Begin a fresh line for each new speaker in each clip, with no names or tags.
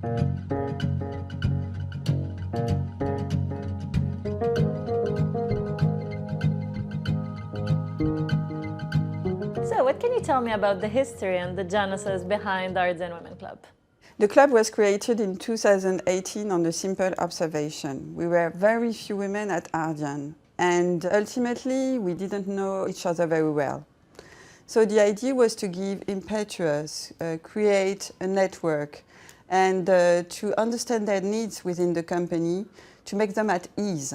So, what can you tell me about the history and the genesis behind the Ardian Women Club?
The club was created in 2018 on a simple observation. We were very few women at Ardian, and ultimately we didn't know each other very well. So the idea was to give impetus, create a network, and to understand their needs within the company, to make them at ease.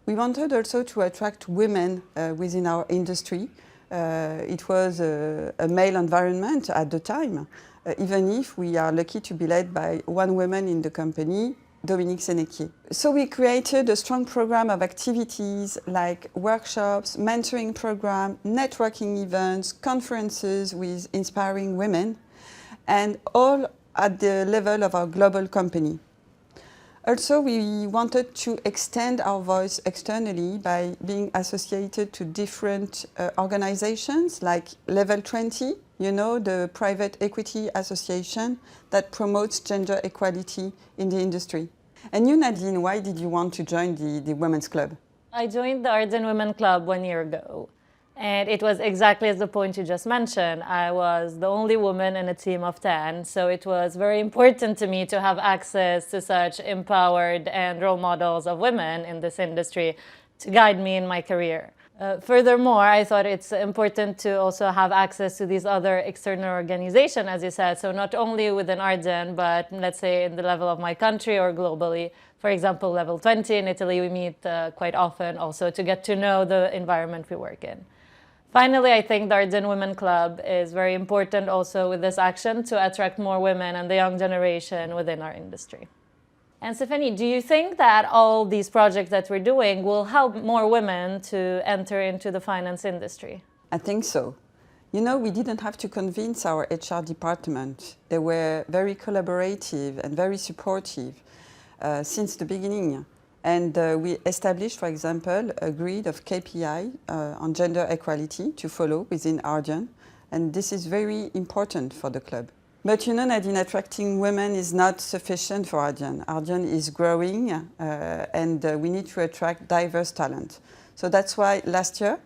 We wanted also to attract women within our industry. It was a male environment at the time, even if we are lucky to be led by one woman in the company, Dominique Sénéquier. So we created a strong program of activities like workshops, mentoring program, networking events, conferences with inspiring women, and all at the level of our global company. Also, we wanted to extend our voice externally by being associated to different organizations like Level 20, you know, the private equity association that promotes gender equality in the industry. And you, Nadine, why did you want to join the Women's Club?
I joined the Ardian Women Club 1 year ago. And it was exactly as the point you just mentioned. I was the only woman in a team of 10, so it was very important to me to have access to such empowered and role models of women in this industry to guide me in my career. Furthermore, I thought it's important to also have access to these other external organizations, as you said, so not only within Ardian, but let's say in the level of my country or globally. For example, Level 20 in Italy, we meet quite often also to get to know the environment we work in. Finally, I think the Ardian Women Club is very important also with this action to attract more women and the young generation within our industry. And Stephanie, do you think that all these projects that we're doing will help more women to enter into the finance industry?
I think so. You know, we didn't have to convince our HR department. They were very collaborative and very supportive since the beginning. And we established, for example, a grid of KPI on gender equality to follow within Ardian. And this is very important for the club. But you know, Nadine, attracting women is not sufficient for Ardian. Ardian is growing and we need to attract diverse talent. So that's why last year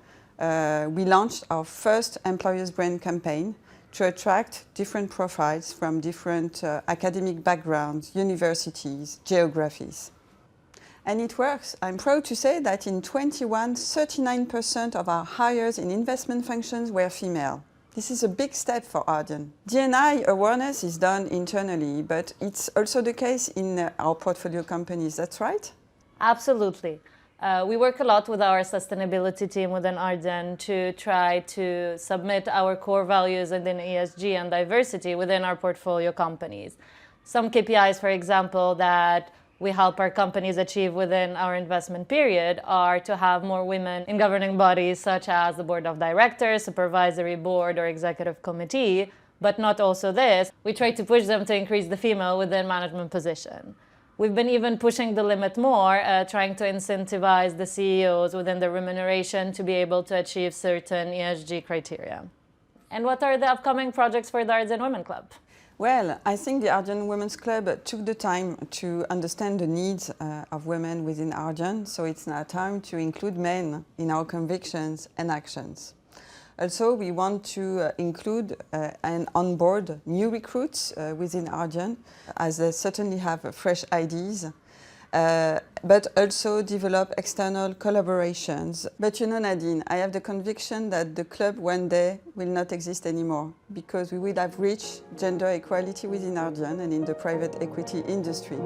we launched our first employers brand campaign to attract different profiles from different academic backgrounds, universities, geographies. And it works. I'm proud to say that in 21, 39% of our hires in investment functions were female. This is a big step for Ardian. D&I awareness is done internally, but it's also the case in our portfolio companies, that's right?
Absolutely. We work a lot with our sustainability team within Ardian to try to submit our core values within ESG and diversity within our portfolio companies. Some KPIs, for example, that we help our companies achieve within our investment period are to have more women in governing bodies such as the board of directors, supervisory board or executive committee, but not also this. We try to push them to increase the female within management position. We've been even pushing the limit more, trying to incentivize the CEOs within the remuneration to be able to achieve certain ESG criteria. And what are the upcoming projects for the Ardian Women Club?
Well, I think the Ardian Women's Club took the time to understand the needs of women within Ardian, so it's now time to include men in our convictions and actions. Also, we want to include and onboard new recruits within Ardian, as they certainly have fresh ideas, but also develop external collaborations. But you know, Nadine, I have the conviction that the club one day will not exist anymore because we will have reached gender equality within Ardian and in the private equity industry.